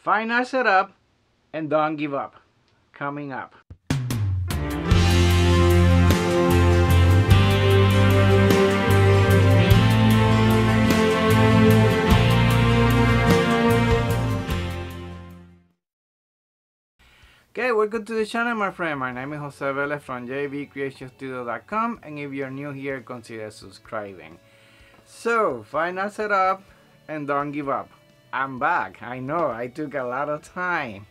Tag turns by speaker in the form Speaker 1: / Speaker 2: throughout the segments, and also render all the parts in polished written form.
Speaker 1: Final setup and don't give up. Coming up. Okay, welcome to the channel, my friend. My name is Jose Velez from jvcreationstudio.com, and if you're new here, consider subscribing. So, final setup and don't give up. I'm back. I know I took a lot of time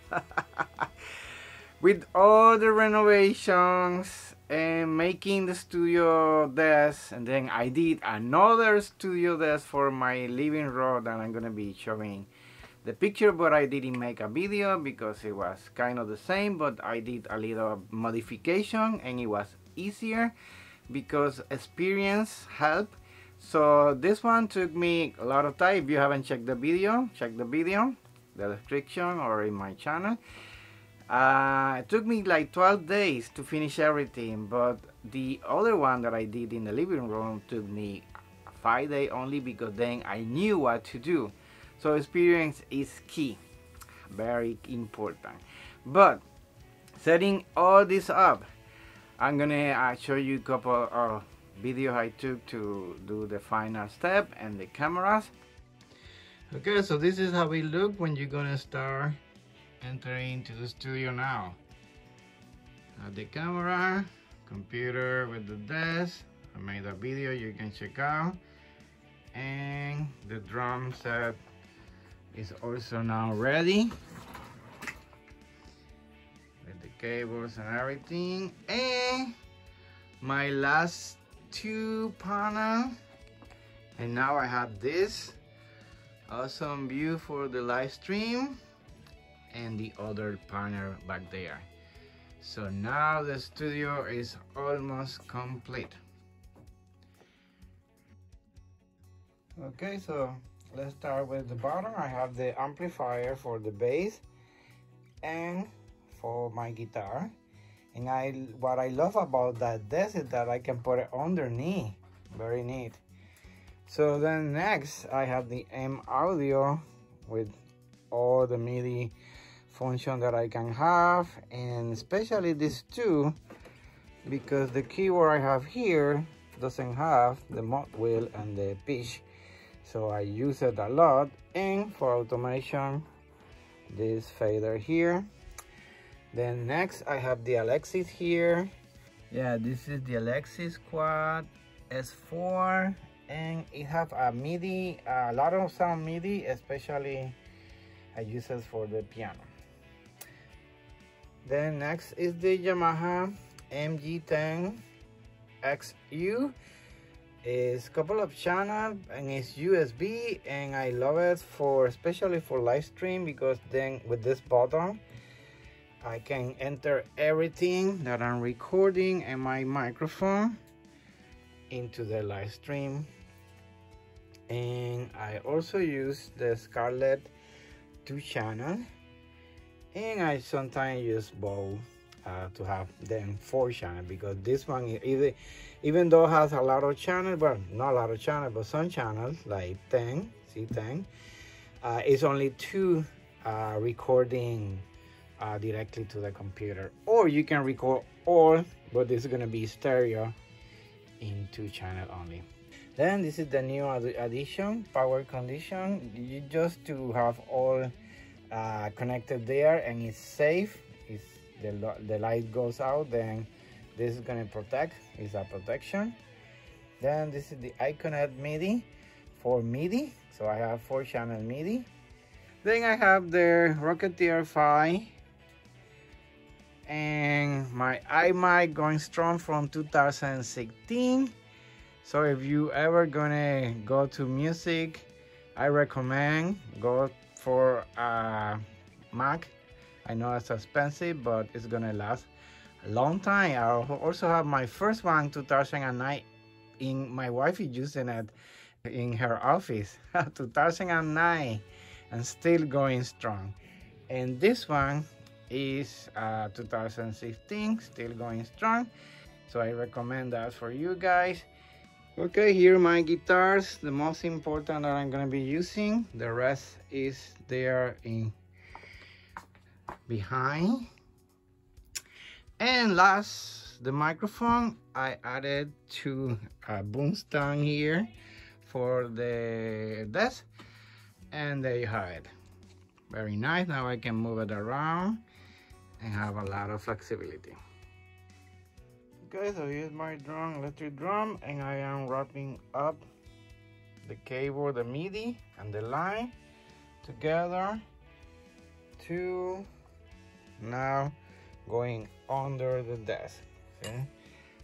Speaker 1: with all the renovations and making the studio desk, and then I did another studio desk for my living room that I'm gonna be showing the picture, but I didn't make a video because it was kind of the same, but I did a little modification and it was easier because experience helped. So this one took me a lot of time. If you haven't checked the video, check the video, the description or in my channel. It took me like 12 days to finish everything, but the other one that I did in the living room took me 5 days only, because then I knew what to do. So experience is key, very important. But setting all this up, I'm gonna show you a couple of videos I took to do the final step and the cameras. Okay, so this is how it look when you're gonna start entering into the studio now. The camera, computer with the desk. I made a video you can check out, and the drum set is also now ready with the cables and everything, and my last two panels, and now I have this awesome view for the live stream and the other panel back there. So now the studio is almost complete. Okay, so let's start with the bottom. I have the amplifier for the bass and for my guitar. And what I love about that desk is that I can put it underneath. Very neat. So then next I have the M audio with all the MIDI function that I can have, and especially these two, because the keyboard I have here doesn't have the mod wheel and the pitch. So I use it a lot. And for automation, this fader here. Then next I have the Alexis here. Yeah, this is the Alexis Quad S4, and it have a MIDI, a lot of sound MIDI, especially I use it for the piano. Then next is the Yamaha MG10 XU. It's a couple of channels and it's USB, and I love it for especially for live stream, because then with this button I can enter everything that I'm recording and my microphone into the live stream. And I also use the Scarlett 2 channel, and I sometimes use both to have then 4 channels, because this one is even though it has a lot of channels, but not a lot of channels, but some channels like 10 C10, it's only 2 recording directly to the computer, or you can record all, but it's gonna be stereo in 2 channels only. Then this is the new addition, power condition. You just to have all connected there, and it's safe. It's the light goes out, then this is gonna protect. It's a protection. Then this is the Iconet MIDI for MIDI. So I have 4 channel MIDI. Then I have the Rocketeer 5 and my iMic going strong from 2016. So if you ever gonna go to music, I recommend go for a Mac. I know it's expensive, but it's gonna last a long time. I also have my first one 2009. My wife is using it in her office 2009, and still going strong. And this one is 2016, still going strong. So I recommend that for you guys. Okay, here are my guitars, the most important that I'm gonna be using. The rest is there in behind. And last, the microphone, I added two boom stand here for the desk, and there you have it. Very nice. Now I can move it around and have a lot of flexibility. Okay, so here's my drum, electric drum, and I am wrapping up the cable, the MIDI and the line together to now going under the desk. See?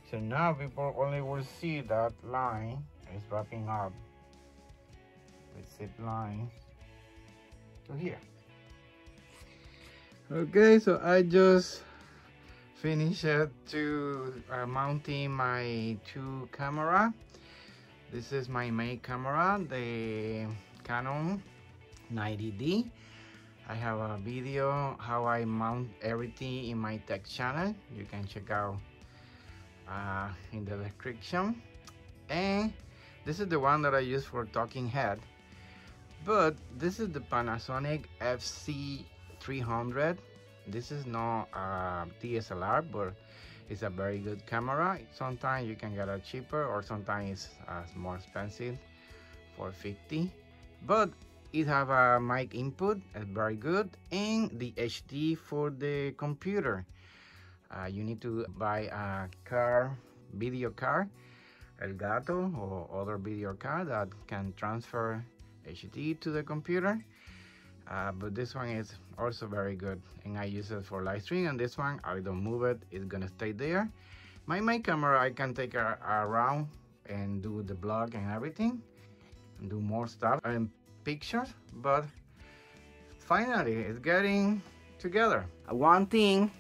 Speaker 1: So now people only will see that line is wrapping up with zip line to here. Okay, so I just finished to mounting my two camera. This is my main camera, the Canon 90D. I have a video how I mount everything in my tech channel. You can check out in the description. And this is the one that I use for talking head. But this is the Panasonic FC300. This is not a DSLR, but it's a very good camera. Sometimes you can get it cheaper, or sometimes it's more expensive for 50. But it have a mic input, it's very good, and the HD for the computer. You need to buy a video card, Elgato or other video card that can transfer HD to the computer. But this one is also very good, and I use it for live stream. And this one, I don't move it, it's gonna stay there. My main camera, I can take it around and do the vlog and everything, and do more stuff and pictures. But finally, it's getting together. One thing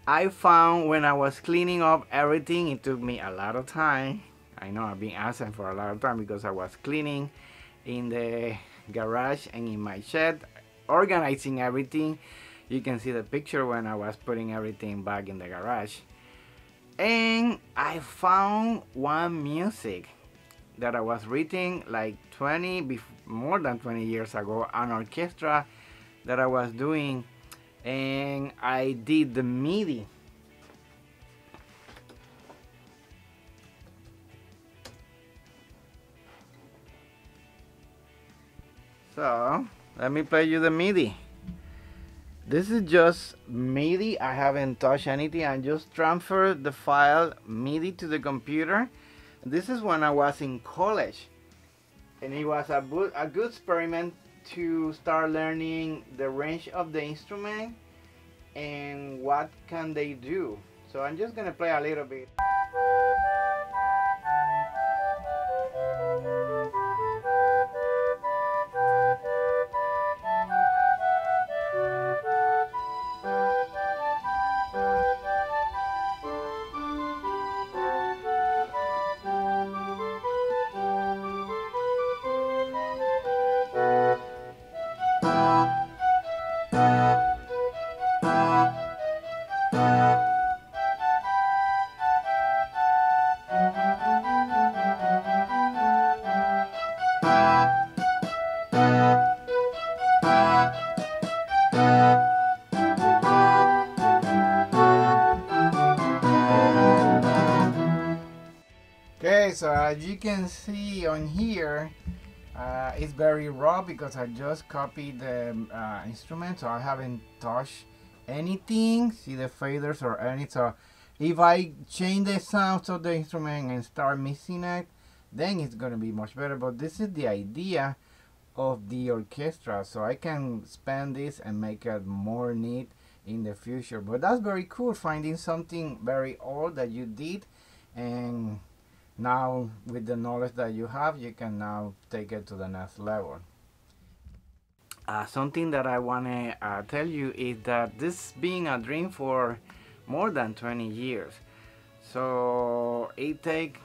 Speaker 1: I found when I was cleaning up everything, it took me a lot of time. I know I've been asking for a lot of time because I was cleaning in the garage and in my shed, organizing everything. You can see the picture when I was putting everything back in the garage. And I found one music that I was reading like more than 20 years ago, an orchestra that I was doing, and I did the MIDI. So let me play you the MIDI. This is just MIDI. I haven't touched anything. I just transferred the file MIDI to the computer. This is when I was in college, and it was a good experiment to start learning the range of the instrument and what can they do. So I'm just gonna play a little bit. Okay, so as you can see on here, it's very raw because I just copied the instrument, so I haven't touched anything. See the faders or anything. So if I change the sounds of the instrument and start mixing it, then it's gonna be much better. But this is the idea of the orchestra, so I can spend this and make it more neat in the future. But that's very cool, finding something very old that you did, and now with the knowledge that you have, you can now take it to the next level. Something that I want to tell you is that this being a dream for more than 20 years. So it takes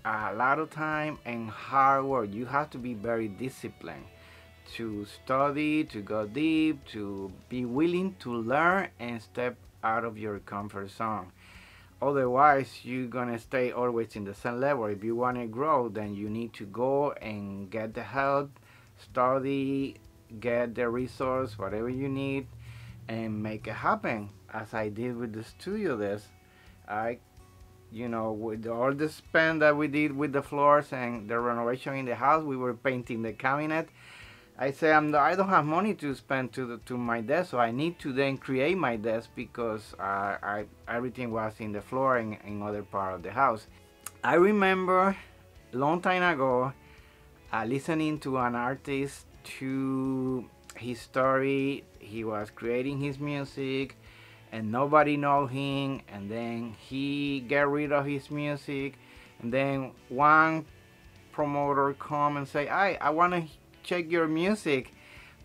Speaker 1: a lot of time and hard work. You have to be very disciplined to study, to go deep, to be willing to learn and step out of your comfort zone. Otherwise, you're gonna stay always in the same level. If you want to grow, then you need to go and get the help, study, get the resource, whatever you need, and make it happen, as I did with the studio desk. I, with all the spend that we did with the floors and the renovation in the house, we were painting the cabinet. I say I don't have money to spend to my desk, so I need to then create my desk because everything was in the floor and in other part of the house. I remember a long time ago listening to an artist, to his story. He was creating his music and nobody know him, and then he get rid of his music, and then one promoter come and say, I want to check your music,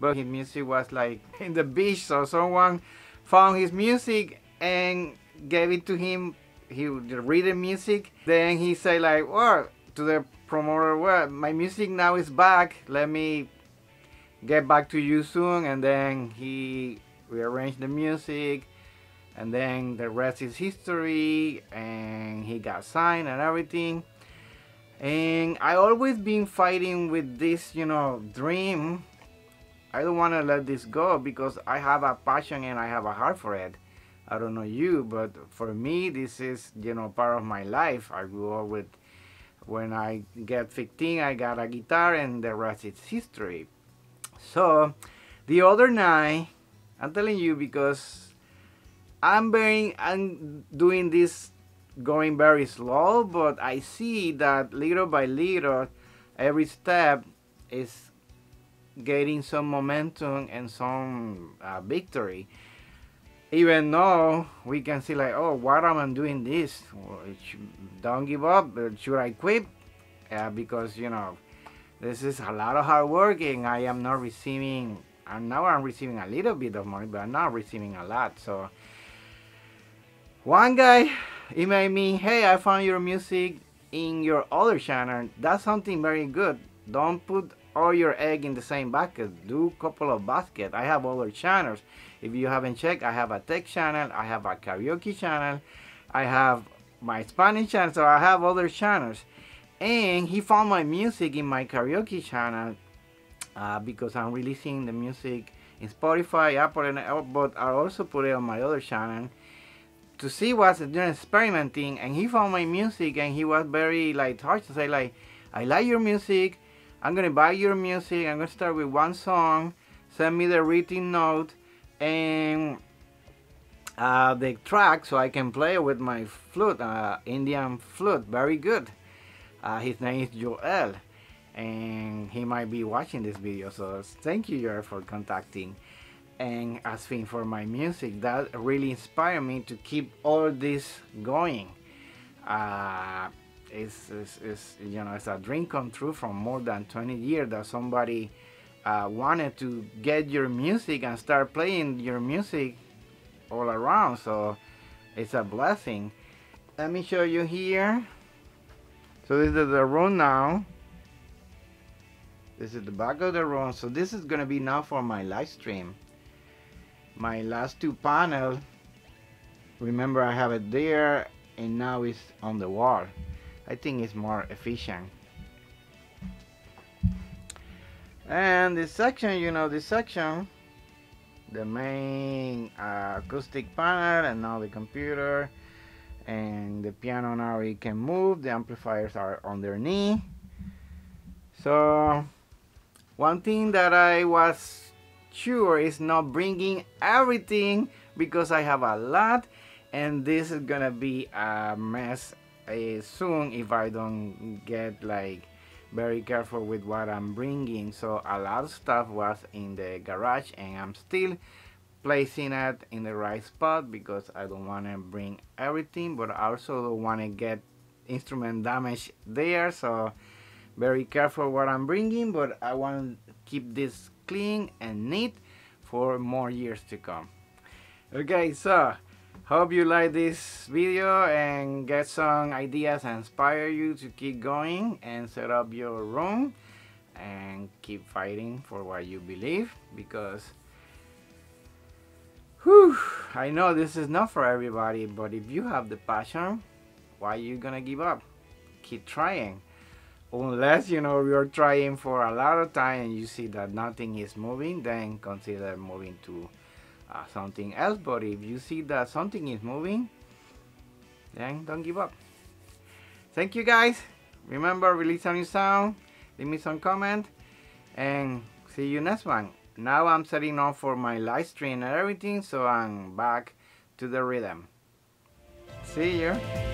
Speaker 1: but his music was like in the beach, so someone found his music and gave it to him. He would read the music, then he say like, well, to the promoter, well, my music now is back, let me get back to you soon. And then he rearranged the music, and then the rest is history, and he got signed and everything. And I always been fighting with this, dream. I don't want to let this go because I have a passion and I have a heart for it. I don't know you, but for me, this is, part of my life. I grew up with, when I get 15, I got a guitar, and the rest is history. So, the other night, I'm telling you because I'm doing this going very slow, but I see that little by little, every step is getting some momentum and some victory. Even though we can see like, oh, what am I doing this? Don't give up. Should I quit? Because this is a lot of hard work, and I am not receiving. And now I'm receiving a little bit of money, but I'm not receiving a lot. So one guy emailed me, hey, I found your music in your other channel. That's something very good. Don't put all your egg in the same basket. Do a couple of baskets. I have other channels. If you haven't checked, I have a tech channel, I have a karaoke channel, I have my Spanish channel, so I have other channels. And he found my music in my karaoke channel because I'm releasing the music in Spotify, Apple, but I also put it on my other channel to see what's doing experimenting. And he found my music, and he was very like touched to say like, I like your music, I'm gonna buy your music, I'm gonna start with one song, send me the written note and the track so I can play with my flute, Indian flute, very good. His name is Joel, and he might be watching this video, so thank you, Joel, for contacting and asking for my music. That really inspired me to keep all this going. It's a dream come true from more than 20 years that somebody wanted to get your music and start playing your music all around, so it's a blessing. Let me show you here. So this is the room now. This is the back of the room. So this is gonna be now for my live stream. My last two panels, remember I have it there, and now it's on the wall. I think it's more efficient. And this section, the main acoustic panel, and now the computer, and the piano now it can move, the amplifiers are underneath. So one thing that I was sure is not bringing everything because I have a lot, and this is gonna be a mess soon if I don't get like very careful with what I'm bringing. So a lot of stuff was in the garage, and I'm still placing it in the right spot because I don't want to bring everything, but I also don't want to get instrument damage there. So very careful what I'm bringing, but I want to keep this clean and neat for more years to come. Okay, so hope you like this video and get some ideas and inspire you to keep going and set up your room and keep fighting for what you believe, because I know this is not for everybody, but if you have the passion, why are you gonna give up? Keep trying. Unless you're trying for a lot of time and you see that nothing is moving, then consider moving to something else. But if you see that something is moving, then don't give up. Thank you guys. Remember, release a new sound, leave me some comment, and see you next one. Now I'm setting up for my live stream and everything, so I'm back to the rhythm. See you.